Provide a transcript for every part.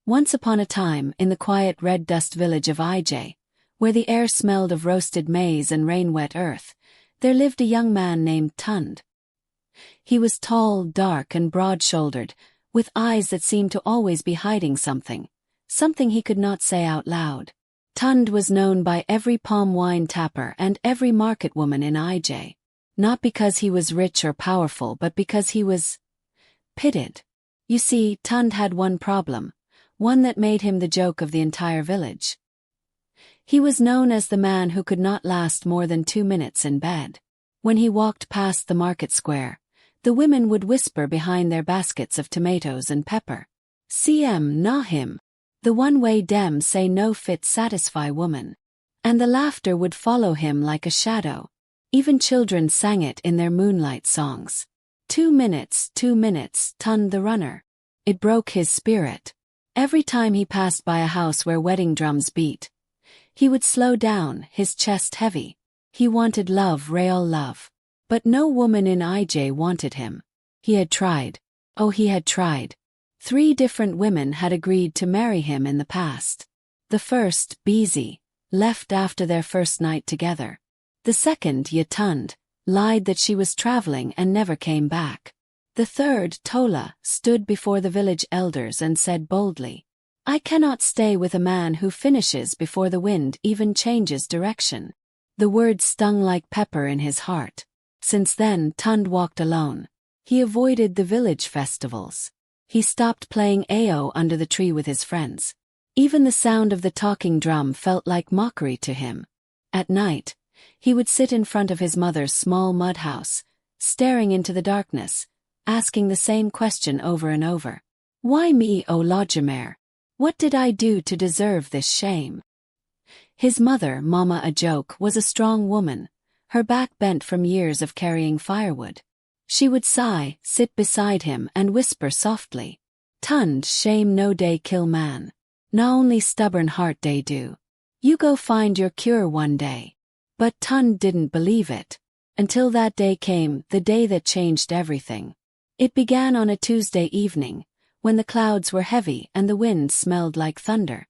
Once upon a time, in the quiet red dust village of IJ, where the air smelled of roasted maize and rain-wet earth, there lived a young man named Tund. He was tall, dark, and broad-shouldered, with eyes that seemed to always be hiding something he could not say out loud. Tund was known by every palm wine tapper and every market woman in IJ, not because he was rich or powerful but because he was pitted. You see, Tund had one problem, one that made him the joke of the entire village. He was known as the man who could not last more than 2 minutes in bed. When he walked past the market square, the women would whisper behind their baskets of tomatoes and pepper, "CM na him. The one way dem say no fit satisfy woman." And the laughter would follow him like a shadow. Even children sang it in their moonlight songs. 2 minutes, 2 minutes, Tund the runner. It broke his spirit. Every time he passed by a house where wedding drums beat, he would slow down, his chest heavy. He wanted love, real love. But no woman in IJ wanted him. He had tried. Oh, he had tried. 3 different women had agreed to marry him in the past. The first, Beezy, left after their first night together. The second, Tund, lied that she was traveling and never came back. The third, Tola, stood before the village elders and said boldly, "I cannot stay with a man who finishes before the wind even changes direction." The words stung like pepper in his heart. Since then, Tund walked alone. He avoided the village festivals. He stopped playing Ao under the tree with his friends. Even the sound of the talking drum felt like mockery to him. At night, he would sit in front of his mother's small mud house, staring into the darkness, asking the same question over and over. "Why me, O Lodgemer? What did I do to deserve this shame?" His mother, Mama a Joke, was a strong woman, her back bent from years of carrying firewood. She would sigh, sit beside him and whisper softly, "Tund, shame no day kill man. Na only stubborn heart day do. You go find your cure one day." But Tund didn't believe it. Until that day came, the day that changed everything. It began on a Tuesday evening, when the clouds were heavy and the wind smelled like thunder.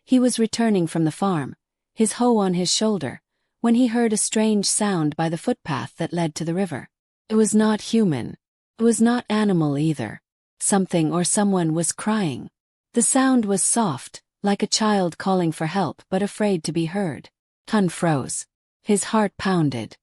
He was returning from the farm, his hoe on his shoulder, when he heard a strange sound by the footpath that led to the river. It was not human. It was not animal either. Something or someone was crying. The sound was soft, like a child calling for help but afraid to be heard. Tund froze. His heart pounded.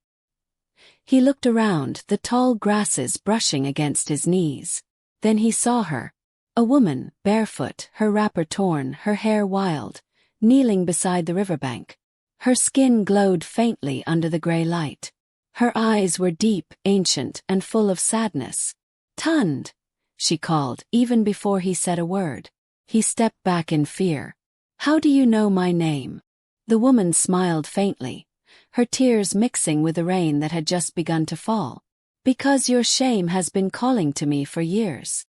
He looked around, the tall grasses brushing against his knees. Then he saw her. A woman, barefoot, her wrapper torn, her hair wild, kneeling beside the riverbank. Her skin glowed faintly under the gray light. Her eyes were deep, ancient, and full of sadness. "Tund," she called, even before he said a word. He stepped back in fear. "How do you know my name?" The woman smiled faintly, her tears mixing with the rain that had just begun to fall. "Because your shame has been calling to me for years."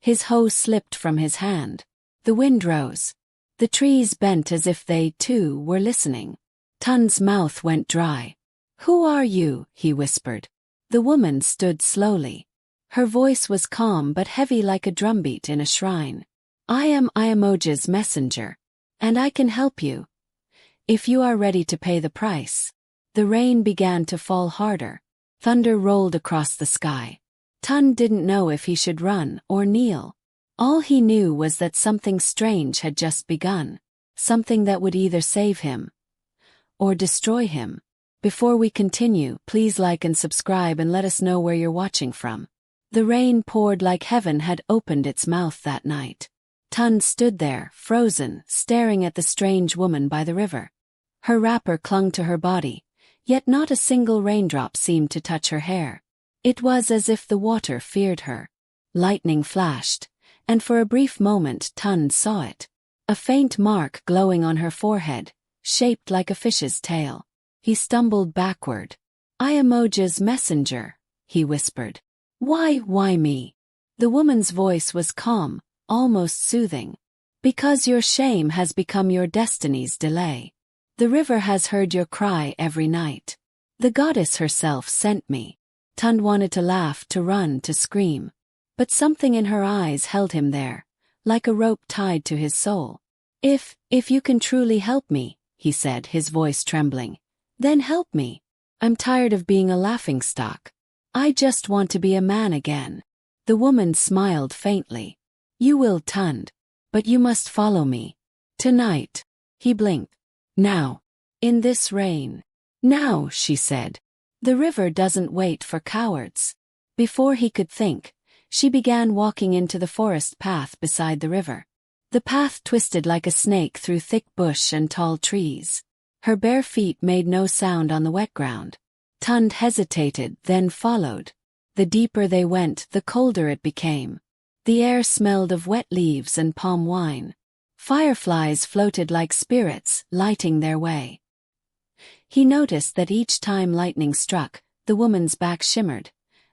His hoe slipped from his hand. The wind rose. The trees bent as if they, too, were listening. Tund's mouth went dry. "Who are you?" he whispered. The woman stood slowly. Her voice was calm but heavy like a drumbeat in a shrine. "I am Iamoja's messenger. And I can help you. If you are ready to pay the price." The rain began to fall harder. Thunder rolled across the sky. Tund didn't know if he should run or kneel. All he knew was that something strange had just begun. Something that would either save him or destroy him. Before we continue, please like and subscribe and let us know where you're watching from. The rain poured like heaven had opened its mouth that night. Tund stood there, frozen, staring at the strange woman by the river. Her wrapper clung to her body, yet not a single raindrop seemed to touch her hair. It was as if the water feared her. Lightning flashed, and for a brief moment Tund saw it. A faint mark glowing on her forehead, shaped like a fish's tail. He stumbled backward. "Iamoja's messenger," he whispered. Why me?" The woman's voice was calm, almost soothing. "Because your shame has become your destiny's delay. The river has heard your cry every night. The goddess herself sent me." Tund wanted to laugh, to run, to scream. But something in her eyes held him there, like a rope tied to his soul. If you can truly help me," he said, his voice trembling, "then help me. I'm tired of being a laughingstock. I just want to be a man again." The woman smiled faintly. "You will, Tund. But you must follow me. Tonight." He blinked. "Now. In this rain." "Now," she said. "The river doesn't wait for cowards." Before he could think, she began walking into the forest path beside the river. The path twisted like a snake through thick bush and tall trees. Her bare feet made no sound on the wet ground. Tund hesitated, then followed. The deeper they went, the colder it became. The air smelled of wet leaves and palm wine. Fireflies floated like spirits, lighting their way. He noticed that each time lightning struck, the woman's back shimmered,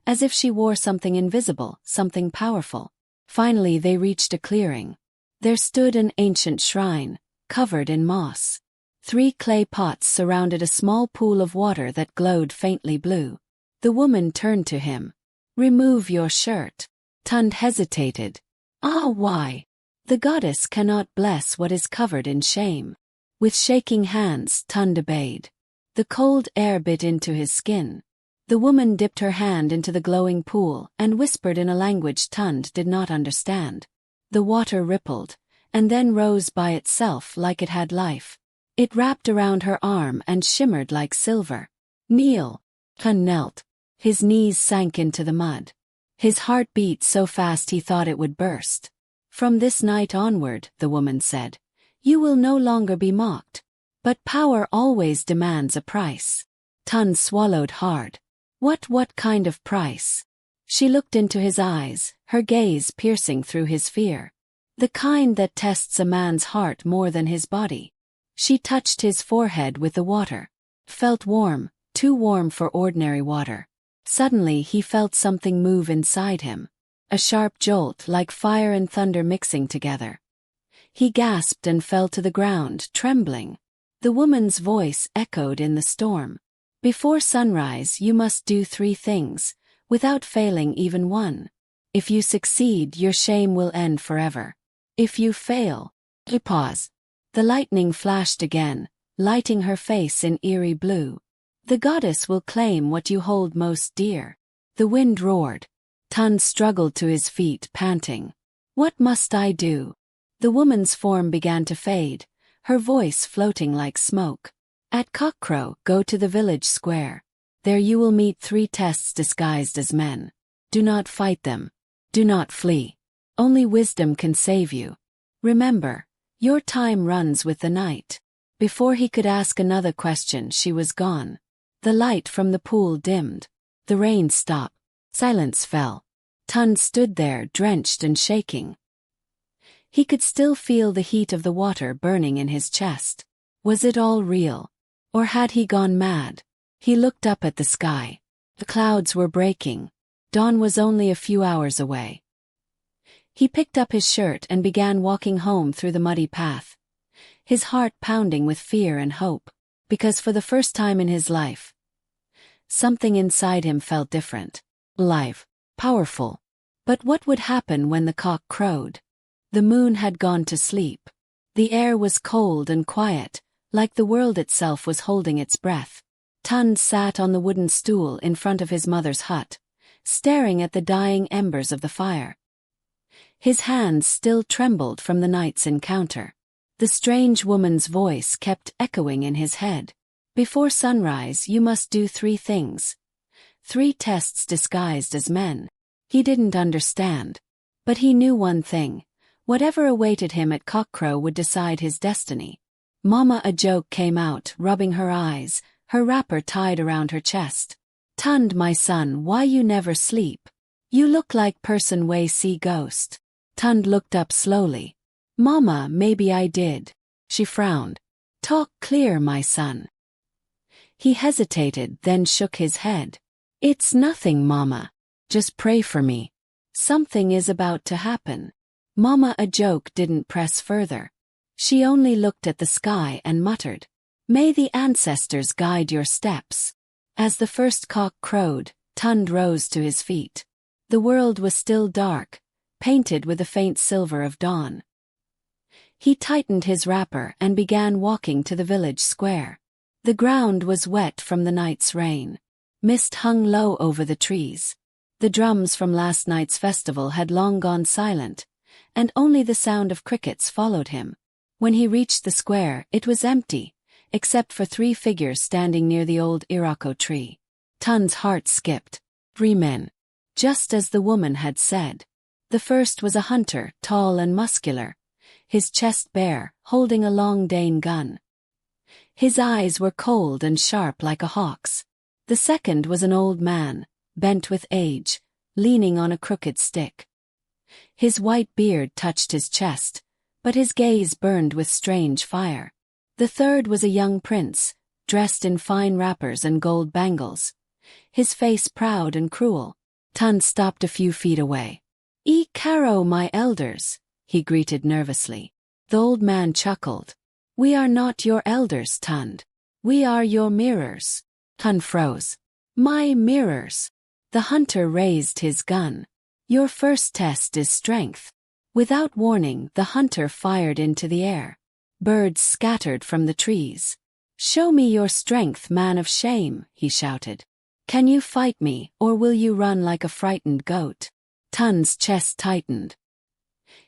as if she wore something invisible, something powerful. Finally they reached a clearing. There stood an ancient shrine, covered in moss. 3 clay pots surrounded a small pool of water that glowed faintly blue. The woman turned to him. "Remove your shirt." Tund hesitated. "Ah, why?" "The goddess cannot bless what is covered in shame." With shaking hands, Tund obeyed. The cold air bit into his skin. The woman dipped her hand into the glowing pool and whispered in a language Tund did not understand. The water rippled, and then rose by itself like it had life. It wrapped around her arm and shimmered like silver. "Kneel." Tund knelt. His knees sank into the mud. His heart beat so fast he thought it would burst. "From this night onward," the woman said, "you will no longer be mocked. But power always demands a price." Tund swallowed hard. What kind of price?" She looked into his eyes, her gaze piercing through his fear. "The kind that tests a man's heart more than his body." She touched his forehead with the water. Felt warm, too warm for ordinary water. Suddenly he felt something move inside him. A sharp jolt like fire and thunder mixing together. He gasped and fell to the ground, trembling. The woman's voice echoed in the storm. "Before sunrise you must do 3 things, without failing even one. If you succeed, your shame will end forever. If you fail..." He paused. The lightning flashed again, lighting her face in eerie blue. "The goddess will claim what you hold most dear." The wind roared. Tund struggled to his feet, panting. "What must I do?" The woman's form began to fade, her voice floating like smoke. "At cockcrow, go to the village square. There you will meet 3 tests disguised as men. Do not fight them. Do not flee. Only wisdom can save you. Remember, your time runs with the night." Before he could ask another question, she was gone. The light from the pool dimmed. The rain stopped. Silence fell. Tund stood there, drenched and shaking. He could still feel the heat of the water burning in his chest. Was it all real? Or had he gone mad? He looked up at the sky. The clouds were breaking. Dawn was only a few hours away. He picked up his shirt and began walking home through the muddy path, his heart pounding with fear and hope, because for the first time in his life, something inside him felt different. Alive. Powerful. But what would happen when the cock crowed? The moon had gone to sleep. The air was cold and quiet, like the world itself was holding its breath. Tund sat on the wooden stool in front of his mother's hut, staring at the dying embers of the fire. His hands still trembled from the night's encounter. The strange woman's voice kept echoing in his head. "Before sunrise you must do 3 things. 3 tests disguised as men." He didn't understand. But he knew one thing. Whatever awaited him at cockcrow would decide his destiny. Mama a joke came out, rubbing her eyes, her wrapper tied around her chest. "Tund, my son, why you never sleep? You look like person way see ghost." Tund looked up slowly. "Mama, maybe I did." She frowned. "Talk clear, my son." He hesitated, then shook his head. "It's nothing, Mama. Just pray for me. Something is about to happen." Mama a joke didn't press further. She only looked at the sky and muttered, "May the ancestors guide your steps." As the first cock crowed, Tund rose to his feet. The world was still dark, painted with the faint silver of dawn. He tightened his wrapper and began walking to the village square. The ground was wet from the night's rain. Mist hung low over the trees. The drums from last night's festival had long gone silent, and only the sound of crickets followed him. When he reached the square, it was empty, except for 3 figures standing near the old Irako tree. Tun's heart skipped. 3 men. Just as the woman had said. The first was a hunter, tall and muscular, his chest bare, holding a long Dane gun. His eyes were cold and sharp like a hawk's. The second was an old man, bent with age, leaning on a crooked stick. His white beard touched his chest, but his gaze burned with strange fire. The third was a young prince, dressed in fine wrappers and gold bangles, his face proud and cruel. Tun stopped a few feet away. "E caro, my elders," he greeted nervously. The old man chuckled. "We are not your elders, Tund. We are your mirrors." Tun froze. "My mirrors." The hunter raised his gun. "Your first test is strength." Without warning, the hunter fired into the air. Birds scattered from the trees. "Show me your strength, man of shame," he shouted. "Can you fight me, or will you run like a frightened goat?" Tun's chest tightened.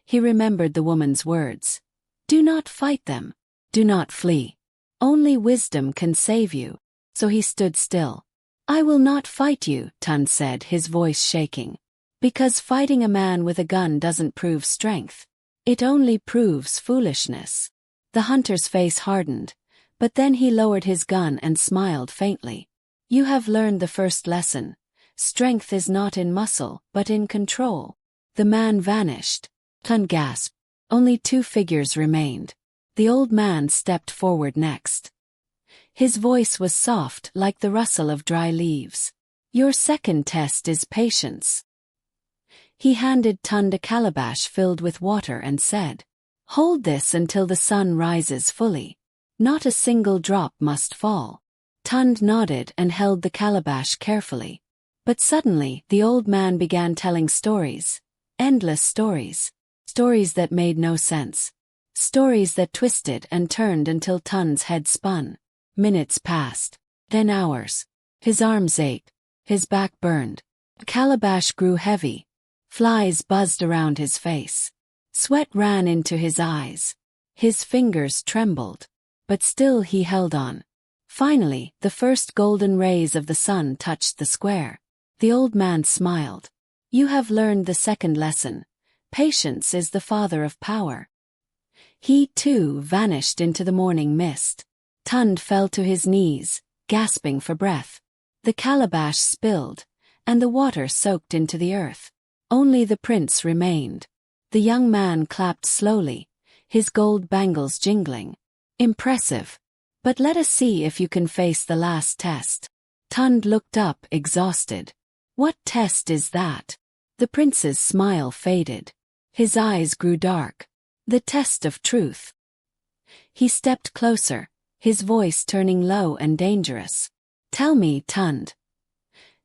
He remembered the woman's words. "Do not fight them. Do not flee. Only wisdom can save you." So he stood still. "I will not fight you," Tun said, his voice shaking. "Because fighting a man with a gun doesn't prove strength. It only proves foolishness." The hunter's face hardened, but then he lowered his gun and smiled faintly. "You have learned the first lesson. Strength is not in muscle, but in control." The man vanished. Tun gasped. Only 2 figures remained. The old man stepped forward next. His voice was soft like the rustle of dry leaves. "Your second test is patience." He handed Tund a calabash filled with water and said, "Hold this until the sun rises fully. Not a single drop must fall." Tund nodded and held the calabash carefully. But suddenly, the old man began telling stories. Endless stories. Stories that made no sense. Stories that twisted and turned until Tun's head spun. Minutes passed. Then hours. His arms ached. His back burned. The calabash grew heavy. Flies buzzed around his face. Sweat ran into his eyes. His fingers trembled. But still he held on. Finally, the first golden rays of the sun touched the square. The old man smiled. "You have learned the second lesson. Patience is the father of power." He, too, vanished into the morning mist. Tund fell to his knees, gasping for breath. The calabash spilled, and the water soaked into the earth. Only the prince remained. The young man clapped slowly, his gold bangles jingling. "Impressive. But let us see if you can face the last test." Tund looked up, exhausted. "What test is that?" The prince's smile faded. His eyes grew dark. "The test of truth." He stepped closer, his voice turning low and dangerous. "Tell me, Tund.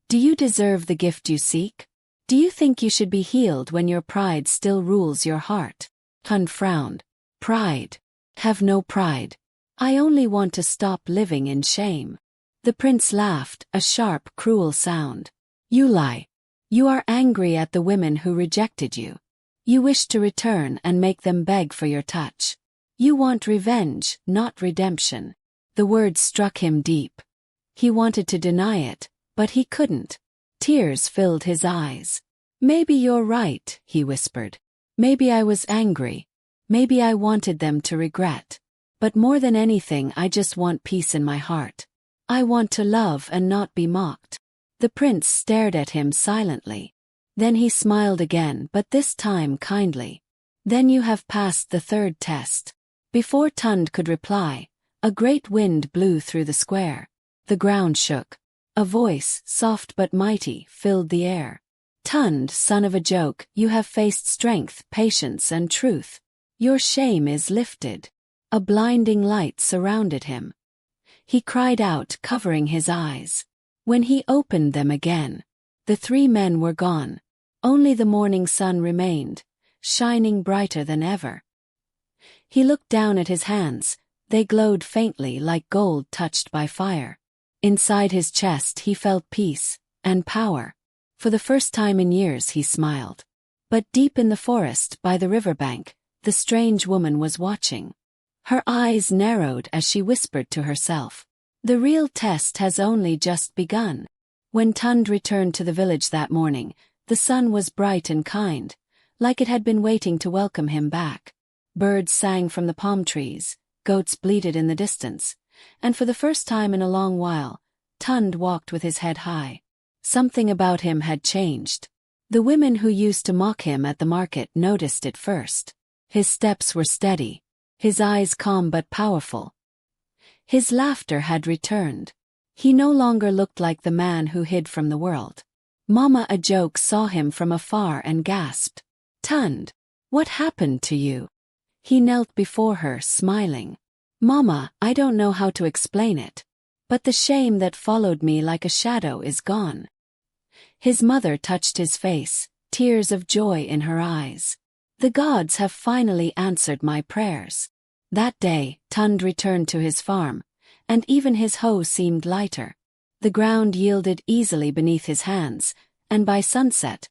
Do you deserve the gift you seek? Do you think you should be healed when your pride still rules your heart?" Tund frowned. "Pride? Have no pride. I only want to stop living in shame." The prince laughed, a sharp, cruel sound. "You lie. You are angry at the women who rejected you. You wish to return and make them beg for your touch. You want revenge, not redemption." The words struck him deep. He wanted to deny it, but he couldn't. Tears filled his eyes. "Maybe you're right," he whispered. "Maybe I was angry. Maybe I wanted them to regret. But more than anything, I just want peace in my heart. I want to love and not be mocked." The prince stared at him silently. Then he smiled again, but this time kindly. "Then you have passed the third test." Before Tund could reply, a great wind blew through the square. The ground shook. A voice, soft but mighty, filled the air. "Tund, son of a joke, you have faced strength, patience, and truth. Your shame is lifted." A blinding light surrounded him. He cried out, covering his eyes. When he opened them again, the 3 men were gone. Only the morning sun remained, shining brighter than ever. He looked down at his hands, they glowed faintly like gold touched by fire. Inside his chest he felt peace and power. For the first time in years he smiled. But deep in the forest, by the riverbank, the strange woman was watching. Her eyes narrowed as she whispered to herself, "The real test has only just begun." When Tund returned to the village that morning, the sun was bright and kind, like it had been waiting to welcome him back. Birds sang from the palm trees, goats bleated in the distance, and for the first time in a long while, Tund walked with his head high. Something about him had changed. The women who used to mock him at the market noticed it first. His steps were steady, his eyes calm but powerful. His laughter had returned. He no longer looked like the man who hid from the world. Mama a joke saw him from afar and gasped, "Tund, what happened to you?" He knelt before her, smiling. "Mama, I don't know how to explain it. But the shame that followed me like a shadow is gone." His mother touched his face, tears of joy in her eyes. "The gods have finally answered my prayers." That day, Tund returned to his farm, and even his hoe seemed lighter. The ground yielded easily beneath his hands, and by sunset,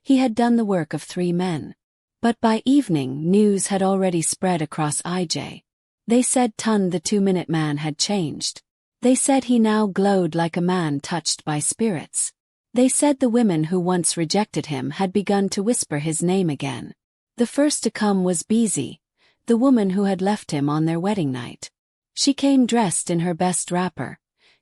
he had done the work of 3 men. But by evening news had already spread across IJ. They said Tund the 2-minute man had changed. They said he now glowed like a man touched by spirits. They said the women who once rejected him had begun to whisper his name again. The first to come was Beezy, the woman who had left him on their wedding night. She came dressed in her best wrapper,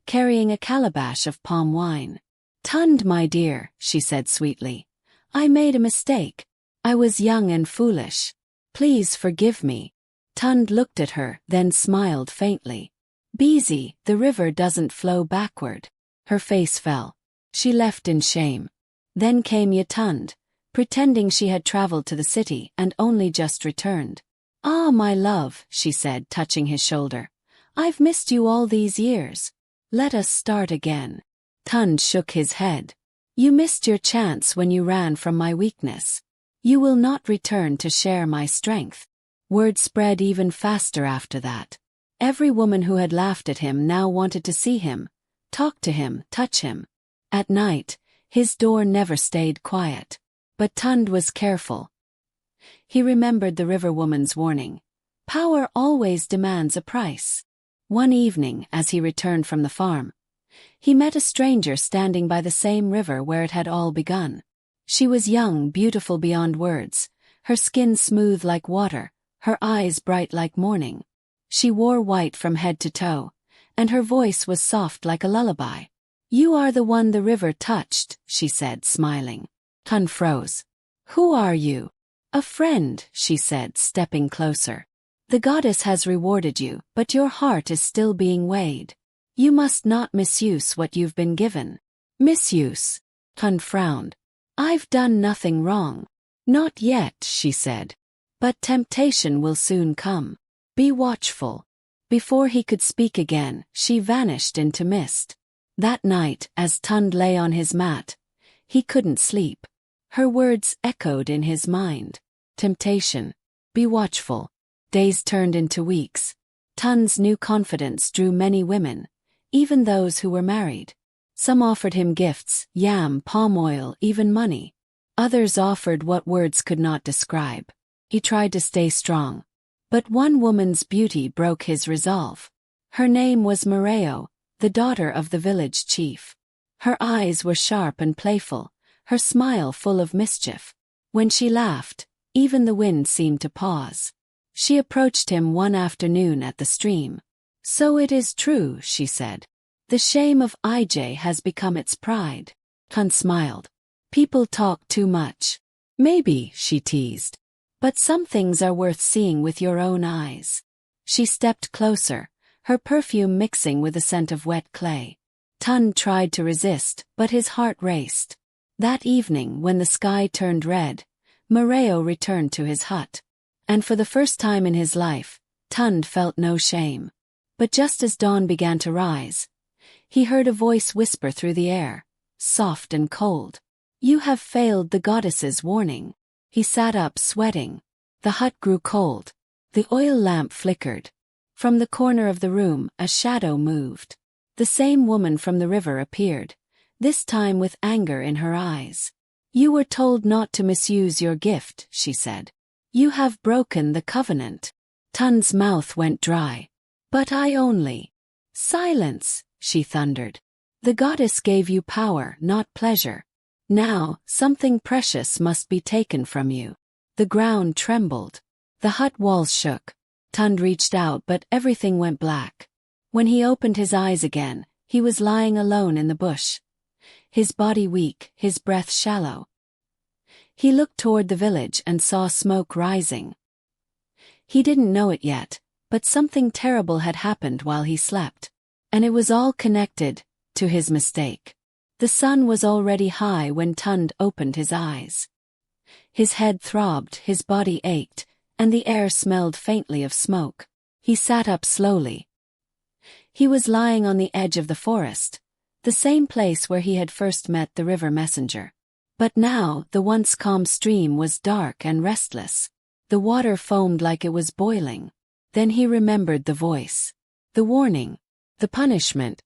carrying a calabash of palm wine. "Tund, my dear," she said sweetly, "I made a mistake. I was young and foolish. Please forgive me." Tund looked at her, then smiled faintly. "Beezy, the river doesn't flow backward." Her face fell. She left in shame. Then came Tund, pretending she had traveled to the city and only just returned. "Ah, my love," she said, touching his shoulder. "I've missed you all these years. Let us start again." Tund shook his head. "You missed your chance when you ran from my weakness. You will not return to share my strength." Word spread even faster after that. Every woman who had laughed at him now wanted to see him, talk to him, touch him. At night, his door never stayed quiet. But Tund was careful. He remembered the river woman's warning. Power always demands a price. One evening, as he returned from the farm, he met a stranger standing by the same river where it had all begun. She was young, beautiful beyond words, her skin smooth like water, her eyes bright like morning. She wore white from head to toe, and her voice was soft like a lullaby. "You are the one the river touched," she said, smiling. Tund froze. "Who are you?" "A friend," she said, stepping closer. "The goddess has rewarded you, but your heart is still being weighed. You must not misuse what you've been given." "Misuse?" Tund frowned. "I've done nothing wrong." "Not yet," she said. "But temptation will soon come. Be watchful." Before he could speak again, she vanished into mist. That night, as Tund lay on his mat, he couldn't sleep. Her words echoed in his mind. Temptation. Be watchful. Days turned into weeks. Tund's new confidence drew many women, even those who were married. Some offered him gifts, yam, palm oil, even money. Others offered what words could not describe. He tried to stay strong. But one woman's beauty broke his resolve. Her name was Mareo, the daughter of the village chief. Her eyes were sharp and playful, her smile full of mischief. When she laughed, even the wind seemed to pause. She approached him one afternoon at the stream. "So it is true," she said. "The shame of IJ has become its pride." Tund smiled. "People talk too much." "Maybe," she teased. "But some things are worth seeing with your own eyes." She stepped closer, her perfume mixing with the scent of wet clay. Tund tried to resist, but his heart raced. That evening, when the sky turned red, Mareo returned to his hut. And for the first time in his life, Tund felt no shame. But just as dawn began to rise, he heard a voice whisper through the air, soft and cold. You have failed the goddess's warning. He sat up sweating. The hut grew cold. The oil lamp flickered. From the corner of the room, a shadow moved. The same woman from the river appeared, this time with anger in her eyes. You were told not to misuse your gift, she said. You have broken the covenant. Tun's mouth went dry. But I only. Silence, she thundered. The goddess gave you power, not pleasure. Now, something precious must be taken from you. The ground trembled. The hut walls shook. Tund reached out, but everything went black. When he opened his eyes again, he was lying alone in the bush. His body weak, his breath shallow. He looked toward the village and saw smoke rising. He didn't know it yet, but something terrible had happened while he slept. And it was all connected to his mistake. The sun was already high when Tund opened his eyes. His head throbbed, his body ached, and the air smelled faintly of smoke. He sat up slowly. He was lying on the edge of the forest, the same place where he had first met the river messenger. But now, the once calm stream was dark and restless. The water foamed like it was boiling. Then he remembered the voice. The warning. The punishment.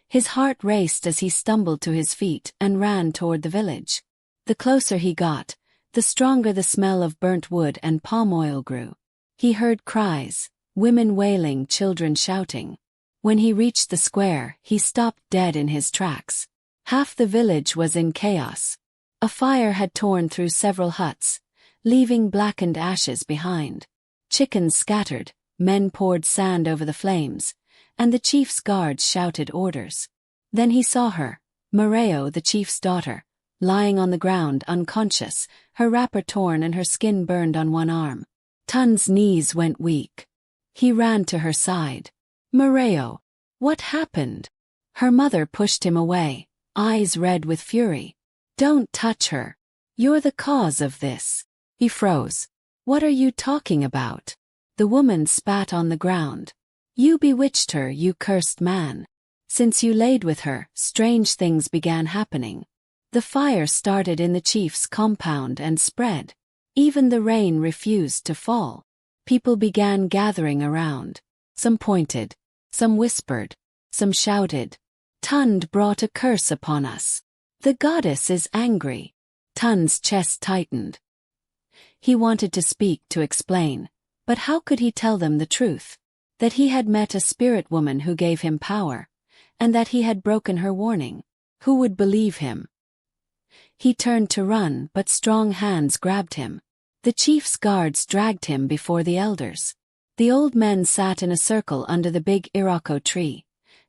His heart raced as he stumbled to his feet and ran toward the village. The closer he got, the stronger the smell of burnt wood and palm oil grew. He heard cries, women wailing, children shouting. When he reached the square, he stopped dead in his tracks. Half the village was in chaos. A fire had torn through several huts, leaving blackened ashes behind. Chickens scattered, men poured sand over the flames, and the chief's guards shouted orders. Then he saw her, Mareo, the chief's daughter, lying on the ground unconscious, her wrapper torn and her skin burned on one arm. Tund's knees went weak. He ran to her side. Mareo, what happened? Her mother pushed him away, eyes red with fury. Don't touch her. You're the cause of this. He froze. What are you talking about? The woman spat on the ground. You bewitched her, you cursed man. Since you laid with her, strange things began happening. The fire started in the chief's compound and spread. Even the rain refused to fall. People began gathering around. Some pointed. Some whispered. Some shouted. Tund brought a curse upon us. The goddess is angry. Tund's chest tightened. He wanted to speak, to explain, but how could he tell them the truth? That he had met a spirit woman who gave him power, and that he had broken her warning. Who would believe him? He turned to run, but strong hands grabbed him. The chief's guards dragged him before the elders. The old men sat in a circle under the big iroko tree,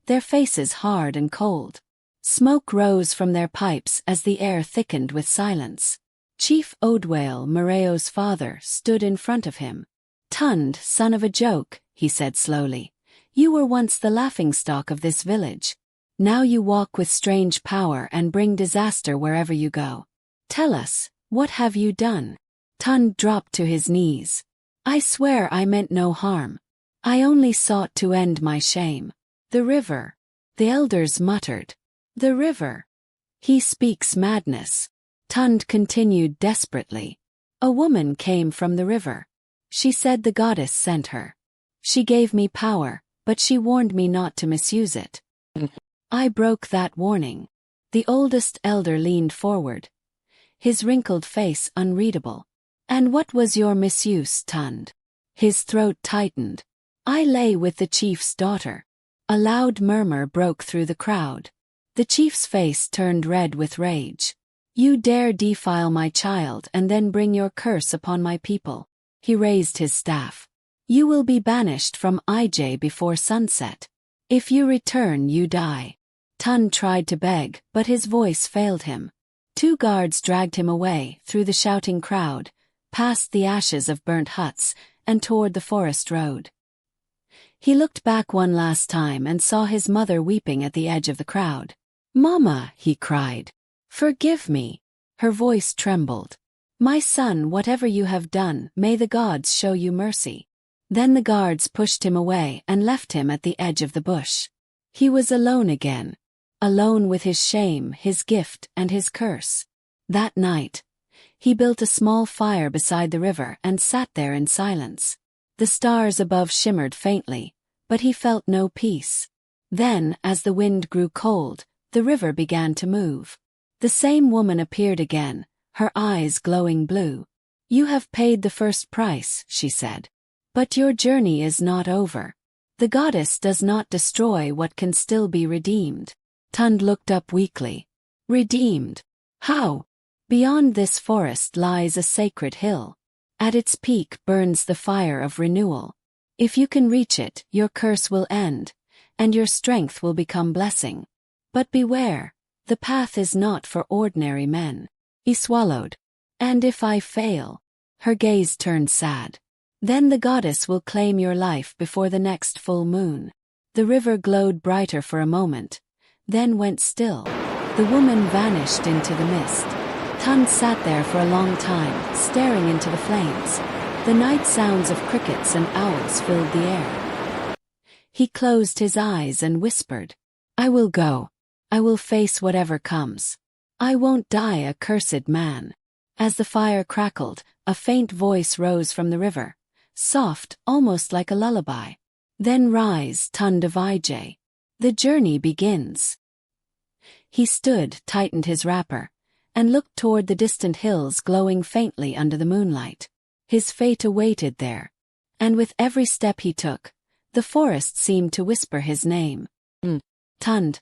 their faces hard and cold. Smoke rose from their pipes as the air thickened with silence. Chief Odwale, Mareo's father, stood in front of him. Tund, son of a joke, he said slowly. You were once the laughingstock of this village. Now you walk with strange power and bring disaster wherever you go. Tell us, what have you done? Tund dropped to his knees. I swear I meant no harm. I only sought to end my shame. The river. The elders muttered. The river. He speaks madness. Tund continued desperately. A woman came from the river. She said the goddess sent her. She gave me power, but she warned me not to misuse it. I broke that warning. The oldest elder leaned forward, his wrinkled face unreadable. And what was your misuse, Tund? His throat tightened. I lay with the chief's daughter. A loud murmur broke through the crowd. The chief's face turned red with rage. You dare defile my child and then bring your curse upon my people. He raised his staff. You will be banished from IJ before sunset. If you return, you die. Tund tried to beg, but his voice failed him. Two guards dragged him away, through the shouting crowd, past the ashes of burnt huts, and toward the forest road. He looked back one last time and saw his mother weeping at the edge of the crowd. Mama, he cried. Forgive me. Her voice trembled. My son, whatever you have done, may the gods show you mercy. Then the guards pushed him away and left him at the edge of the bush. He was alone again. alone with his shame, his gift, and his curse. That night, he built a small fire beside the river and sat there in silence. The stars above shimmered faintly, but he felt no peace. Then, as the wind grew cold, the river began to move. The same woman appeared again, her eyes glowing blue. "You have paid the first price," she said. "But your journey is not over. The goddess does not destroy what can still be redeemed." Tund looked up weakly. "Redeemed? How?" "Beyond this forest lies a sacred hill. At its peak burns the fire of renewal. If you can reach it, your curse will end, and your strength will become blessing. But beware, the path is not for ordinary men." He swallowed. "And if I fail?" Her gaze turned sad. "Then the goddess will claim your life before the next full moon." The river glowed brighter for a moment, then went still. The woman vanished into the mist. Tund sat there for a long time, staring into the flames. The night sounds of crickets and owls filled the air. He closed his eyes and whispered, "I will go. I will face whatever comes. I won't die a cursed man." As the fire crackled, a faint voice rose from the river, soft, almost like a lullaby. "Then rise, Tund of Ij. The journey begins." He stood, tightened his wrapper, and looked toward the distant hills glowing faintly under the moonlight. His fate awaited there, and with every step he took, the forest seemed to whisper his name. Tund,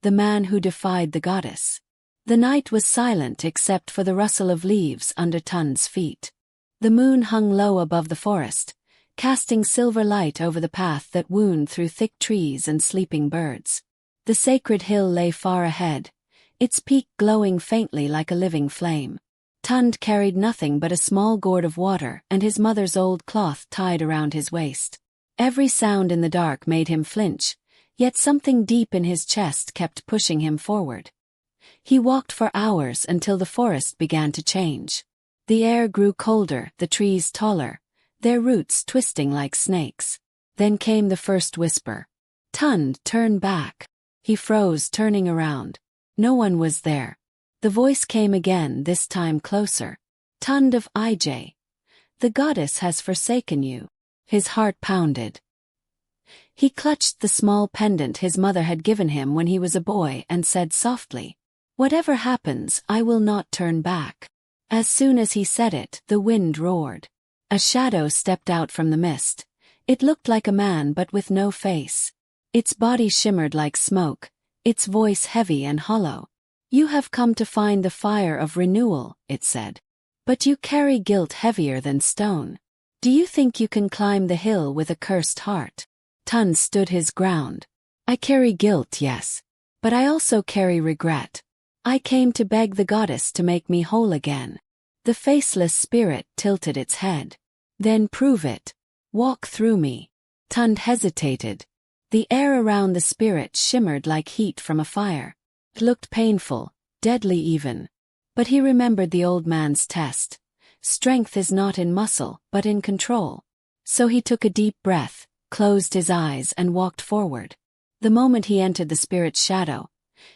the man who defied the goddess. The night was silent except for the rustle of leaves under Tund's feet. The moon hung low above the forest, casting silver light over the path that wound through thick trees and sleeping birds. The sacred hill lay far ahead, its peak glowing faintly like a living flame. Tund carried nothing but a small gourd of water and his mother's old cloth tied around his waist. Every sound in the dark made him flinch, yet something deep in his chest kept pushing him forward. He walked for hours until the forest began to change. The air grew colder, the trees taller, their roots twisting like snakes. Then came the first whisper. "Tund, turn back." He froze, turning around. No one was there. The voice came again, this time closer. "Tund of Ij. The goddess has forsaken you." His heart pounded. He clutched the small pendant his mother had given him when he was a boy and said softly, "Whatever happens, I will not turn back." As soon as he said it, the wind roared. A shadow stepped out from the mist. It looked like a man but with no face. Its body shimmered like smoke, its voice heavy and hollow. "You have come to find the fire of renewal," it said. "But you carry guilt heavier than stone. Do you think you can climb the hill with a cursed heart?" Tund stood his ground. "I carry guilt, yes. But I also carry regret. I came to beg the goddess to make me whole again." The faceless spirit tilted its head. "Then prove it. Walk through me." Tund hesitated. The air around the spirit shimmered like heat from a fire. It looked painful, deadly even. But he remembered the old man's test. Strength is not in muscle, but in control. So he took a deep breath, closed his eyes and walked forward. The moment he entered the spirit's shadow,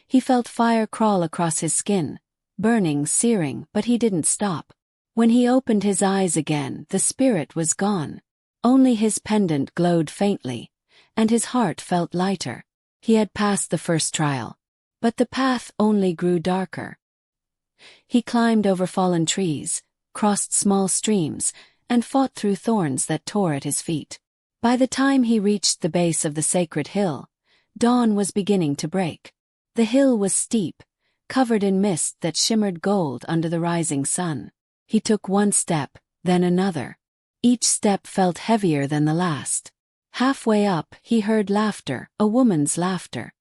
he felt fire crawl across his skin, burning, searing, but he didn't stop. When he opened his eyes again, the spirit was gone. Only his pendant glowed faintly, and his heart felt lighter. He had passed the first trial. But the path only grew darker. He climbed over fallen trees, crossed small streams, and fought through thorns that tore at his feet. By the time he reached the base of the sacred hill, dawn was beginning to break. The hill was steep, covered in mist that shimmered gold under the rising sun. He took one step, then another. Each step felt heavier than the last. Halfway up, he heard laughter, a woman's laughter.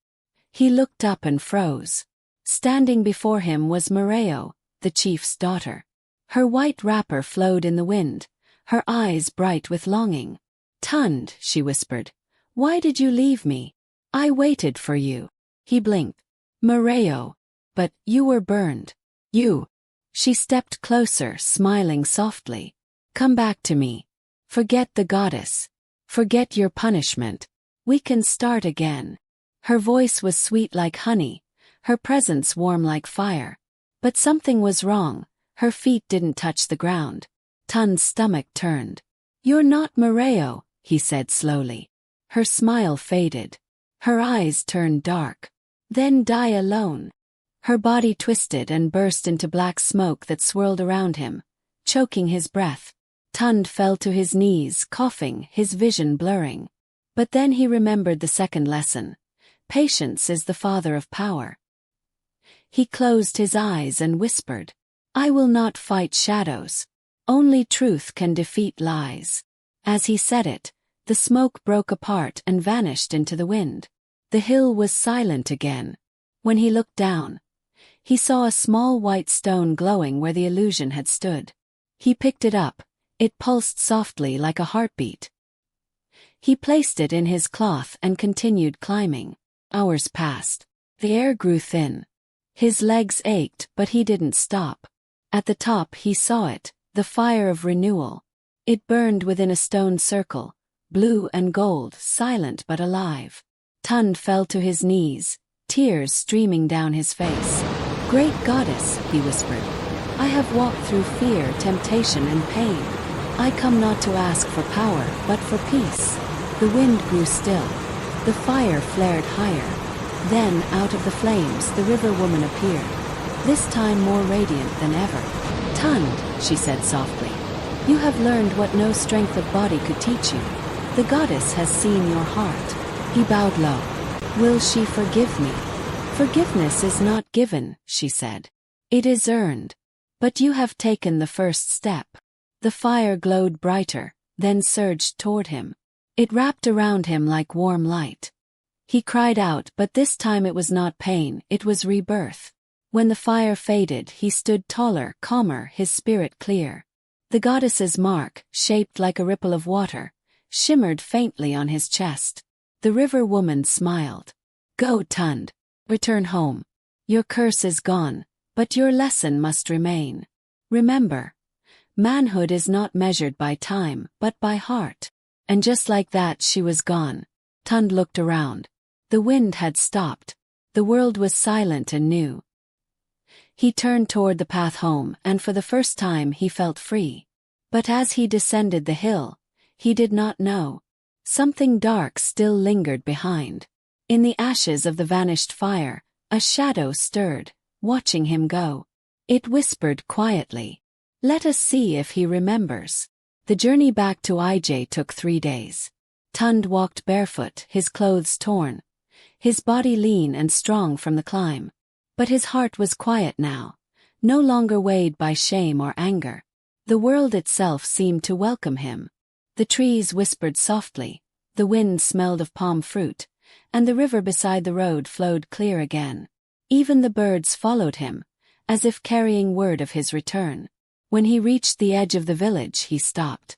He looked up and froze. Standing before him was Mareo, the chief's daughter. Her white wrapper flowed in the wind, her eyes bright with longing. "Tund," she whispered, "why did you leave me? I waited for you." He blinked. "Mareo. But you were burned. You." She stepped closer, smiling softly. "Come back to me. Forget the goddess. Forget your punishment. We can start again." Her voice was sweet like honey, her presence warm like fire. But something was wrong, her feet didn't touch the ground. Tund's stomach turned. "You're not Moreo," he said slowly. Her smile faded. Her eyes turned dark. "Then die alone." Her body twisted and burst into black smoke that swirled around him, choking his breath. Tund fell to his knees, coughing, his vision blurring. But then he remembered the second lesson. Patience is the father of power. He closed his eyes and whispered, "I will not fight shadows. Only truth can defeat lies." As he said it, the smoke broke apart and vanished into the wind. The hill was silent again. When he looked down, he saw a small white stone glowing where the illusion had stood. He picked it up. It pulsed softly like a heartbeat. He placed it in his cloth and continued climbing. Hours passed. The air grew thin. His legs ached, but he didn't stop. At the top he saw it, the fire of renewal. It burned within a stone circle, blue and gold, silent but alive. Tund fell to his knees, tears streaming down his face. "Great goddess," he whispered, "I have walked through fear, temptation, and pain. I come not to ask for power, but for peace." The wind grew still. The fire flared higher. Then, out of the flames, the river woman appeared, this time more radiant than ever. "Tund," she said softly, "you have learned what no strength of body could teach you. The goddess has seen your heart." He bowed low. "Will she forgive me?" "Forgiveness is not given," she said. "It is earned. But you have taken the first step." The fire glowed brighter, then surged toward him. It wrapped around him like warm light. He cried out, but this time it was not pain, it was rebirth. When the fire faded, he stood taller, calmer, his spirit clear. The goddess's mark, shaped like a ripple of water, shimmered faintly on his chest. The river woman smiled. "Go, Tund. Return home. Your curse is gone, but your lesson must remain. Remember, manhood is not measured by time, but by heart." And just like that she was gone. Tund looked around. The wind had stopped. The world was silent and new. He turned toward the path home, and for the first time he felt free. But as he descended the hill, he did not know. Something dark still lingered behind. In the ashes of the vanished fire, a shadow stirred, watching him go. It whispered quietly, "Let us see if he remembers." The journey back to IJ took 3 days. Tund walked barefoot, his clothes torn, his body lean and strong from the climb. But his heart was quiet now, no longer weighed by shame or anger. The world itself seemed to welcome him. The trees whispered softly, the wind smelled of palm fruit, and the river beside the road flowed clear again. Even the birds followed him, as if carrying word of his return. When he reached the edge of the village, he stopped.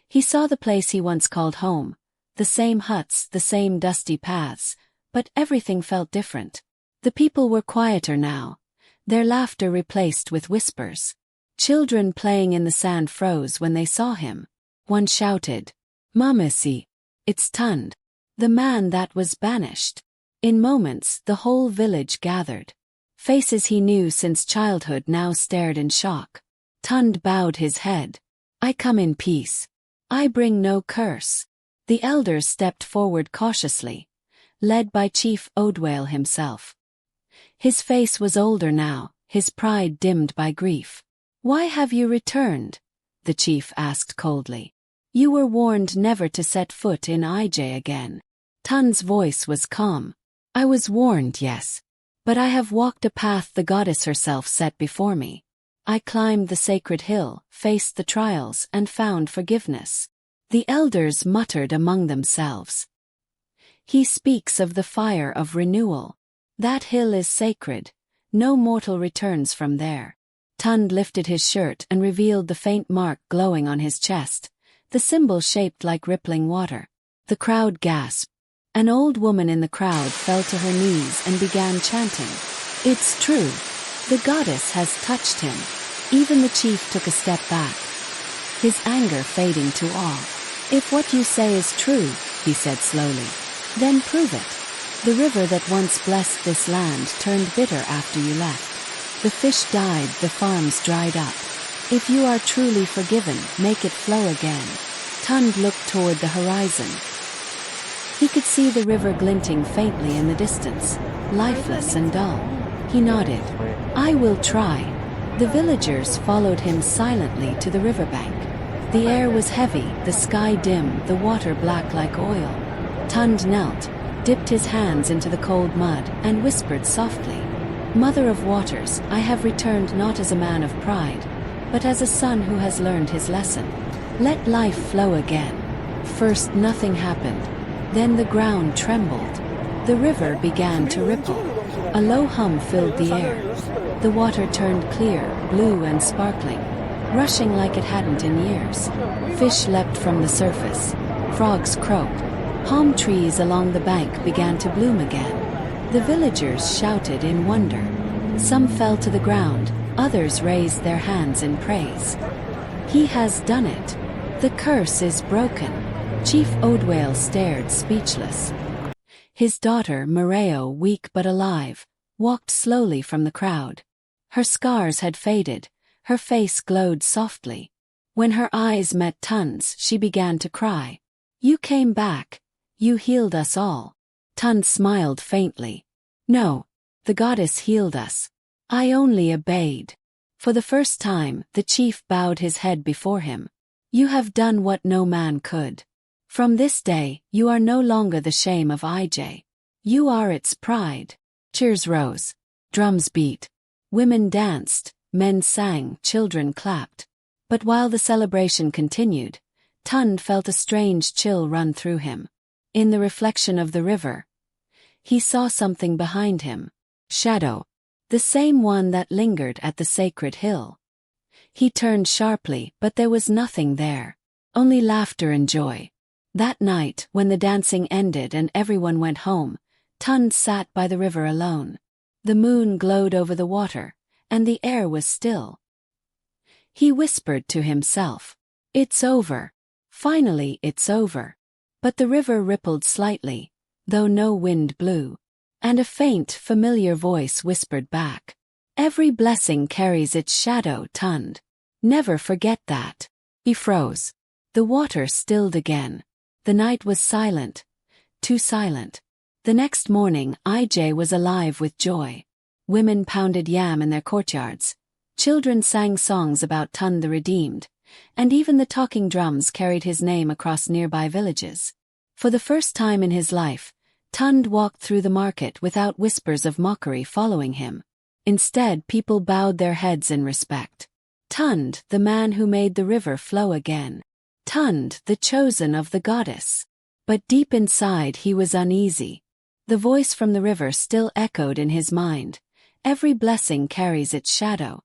He saw the place he once called home, the same huts, the same dusty paths, but everything felt different. The people were quieter now, their laughter replaced with whispers. Children playing in the sand froze when they saw him. One shouted, "Mamasi, it's Tund, the man that was banished." In moments, the whole village gathered. Faces he knew since childhood now stared in shock. Tund bowed his head. "I come in peace. I bring no curse." The elders stepped forward cautiously, led by Chief Odwale himself. His face was older now, his pride dimmed by grief. "Why have you returned?" the chief asked coldly. "You were warned never to set foot in IJ again." Tund's voice was calm. "I was warned, yes. But I have walked a path the goddess herself set before me. I climbed the sacred hill, faced the trials, and found forgiveness." The elders muttered among themselves. "He speaks of the fire of renewal. That hill is sacred. No mortal returns from there." Tund lifted his shirt and revealed the faint mark glowing on his chest, the symbol shaped like rippling water. The crowd gasped. An old woman in the crowd fell to her knees and began chanting, "It's true. The goddess has touched him." Even the chief took a step back, his anger fading to awe. "If what you say is true," he said slowly, "then prove it." The river that once blessed this land turned bitter after you left. The fish died, the farms dried up. If you are truly forgiven, make it flow again. Tund looked toward the horizon. He could see the river glinting faintly in the distance, lifeless and dull. He nodded. I will try. The villagers followed him silently to the riverbank. The air was heavy, the sky dim, the water black like oil. Tund knelt, dipped his hands into the cold mud, and whispered softly, Mother of waters, I have returned not as a man of pride, but as a son who has learned his lesson. Let life flow again. First nothing happened. Then the ground trembled. The river began to ripple. A low hum filled the air. The water turned clear, blue and sparkling, rushing like it hadn't in years. Fish leapt from the surface. Frogs croaked. Palm trees along the bank began to bloom again. The villagers shouted in wonder. Some fell to the ground, others raised their hands in praise. He has done it. The curse is broken. Chief Odwale stared speechless. His daughter, Moreo, weak but alive, walked slowly from the crowd. Her scars had faded, her face glowed softly. When her eyes met Tund's, she began to cry. You came back. You healed us all. Tund smiled faintly. No, the goddess healed us. I only obeyed. For the first time, the chief bowed his head before him. You have done what no man could. From this day, you are no longer the shame of IJ. You are its pride. Cheers rose. Drums beat. Women danced, men sang, children clapped. But while the celebration continued, Tund felt a strange chill run through him. In the reflection of the river, he saw something behind him. Shadow. The same one that lingered at the sacred hill. He turned sharply, but there was nothing there. Only laughter and joy. That night, when the dancing ended and everyone went home, Tund sat by the river alone. The moon glowed over the water, and the air was still. He whispered to himself, It's over. Finally, it's over. But the river rippled slightly, though no wind blew. And a faint, familiar voice whispered back, Every blessing carries its shadow, Tund. Never forget that. He froze. The water stilled again. The night was silent. Too silent. The next morning, IJ was alive with joy. Women pounded yam in their courtyards. Children sang songs about Tund the Redeemed, and even the talking drums carried his name across nearby villages. For the first time in his life, Tund walked through the market without whispers of mockery following him. Instead, people bowed their heads in respect. Tund, the man who made the river flow again. Tund, the chosen of the goddess. But deep inside he was uneasy. The voice from the river still echoed in his mind. Every blessing carries its shadow.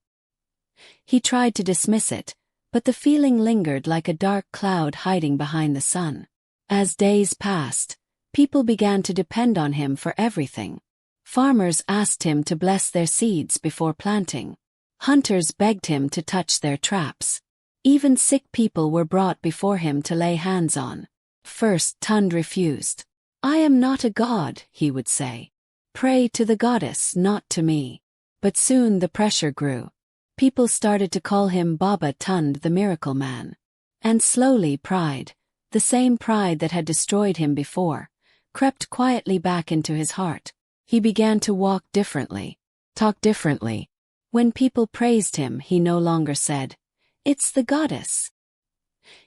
He tried to dismiss it, but the feeling lingered like a dark cloud hiding behind the sun. As days passed, people began to depend on him for everything. Farmers asked him to bless their seeds before planting. Hunters begged him to touch their traps. Even sick people were brought before him to lay hands on. First, Tund refused. I am not a god, he would say. Pray to the goddess, not to me. But soon the pressure grew. People started to call him Baba Tund, the miracle man. And slowly pride, the same pride that had destroyed him before, crept quietly back into his heart. He began to walk differently, talk differently. When people praised him, he no longer said, It's the goddess.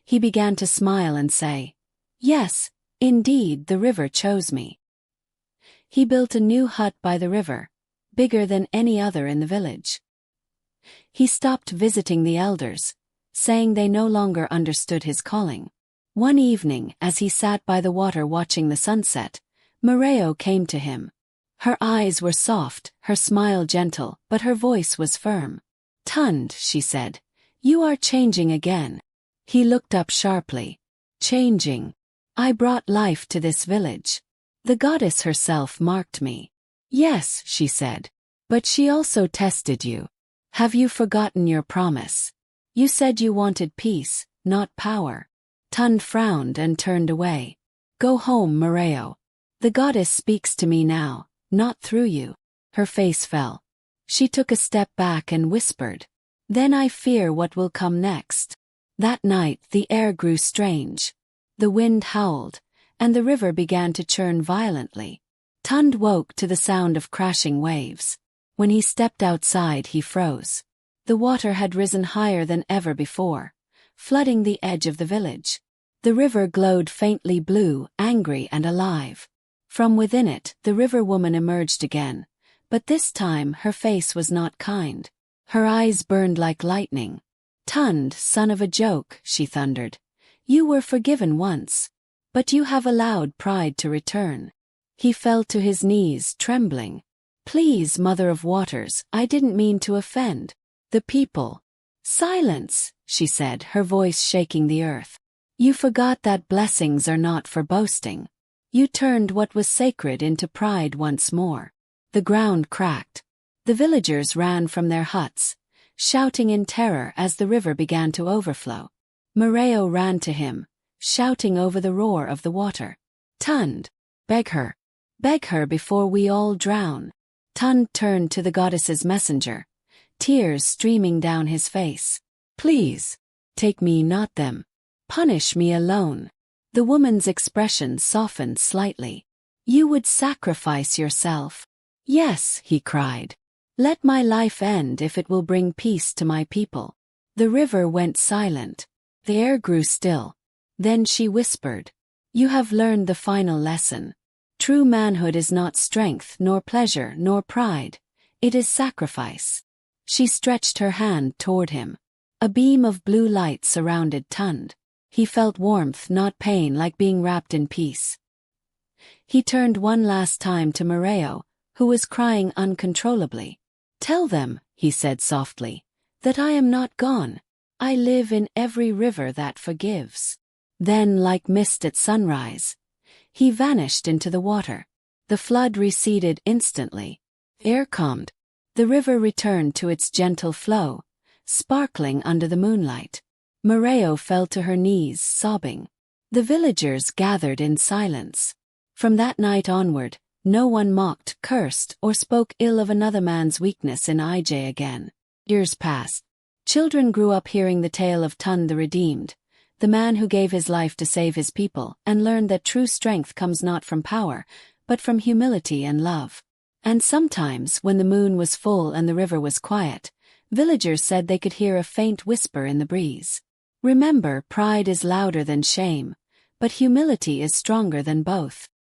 He began to smile and say, Yes, indeed, the river chose me. He built a new hut by the river, bigger than any other in the village. He stopped visiting the elders, saying they no longer understood his calling. One evening, as he sat by the water watching the sunset, Moreo came to him. Her eyes were soft, her smile gentle, but her voice was firm. Tund, she said, you are changing again. He looked up sharply. Changing. I brought life to this village. The goddess herself marked me. Yes, she said. But she also tested you. Have you forgotten your promise? You said you wanted peace, not power. Tund frowned and turned away. Go home, Moreo. The goddess speaks to me now, not through you. Her face fell. She took a step back and whispered, "Then I fear what will come next." That night the air grew strange. The wind howled, and the river began to churn violently. Tund woke to the sound of crashing waves. When he stepped outside he froze. The water had risen higher than ever before, flooding the edge of the village. The river glowed faintly blue, angry and alive. From within it, the river woman emerged again, but this time her face was not kind. Her eyes burned like lightning. "Tund, son of a joke," she thundered. "You were forgiven once, but you have allowed pride to return." He fell to his knees, trembling. "Please, Mother of Waters, I didn't mean to offend the people." "Silence," she said, her voice shaking the earth. "You forgot that blessings are not for boasting. You turned what was sacred into pride once more." The ground cracked. The villagers ran from their huts, shouting in terror as the river began to overflow. Moreo ran to him, shouting over the roar of the water. "Tund, beg her. Beg her before we all drown." Tund turned to the goddess's messenger, tears streaming down his face. "Please, take me, not them. Punish me alone." The woman's expression softened slightly. "You would sacrifice yourself?" "Yes," he cried. "Let my life end if it will bring peace to my people." The river went silent. The air grew still. Then she whispered, "You have learned the final lesson. True manhood is not strength, nor pleasure, nor pride. It is sacrifice." She stretched her hand toward him. A beam of blue light surrounded Tund. He felt warmth, not pain, like being wrapped in peace. He turned one last time to Moreo, who was crying uncontrollably. "Tell them," he said softly, "that I am not gone. I live in every river that forgives." Then, like mist at sunrise, he vanished into the water. The flood receded instantly. Air calmed. The river returned to its gentle flow, sparkling under the moonlight. Moreo fell to her knees, sobbing. The villagers gathered in silence. From that night onward, no one mocked, cursed, or spoke ill of another man's weakness in IJ again. Years passed. Children grew up hearing the tale of Tund the Redeemed, the man who gave his life to save his people, and learned that true strength comes not from power, but from humility and love. And sometimes, when the moon was full and the river was quiet, villagers said they could hear a faint whisper in the breeze. "Remember, pride is louder than shame, but humility is stronger than both."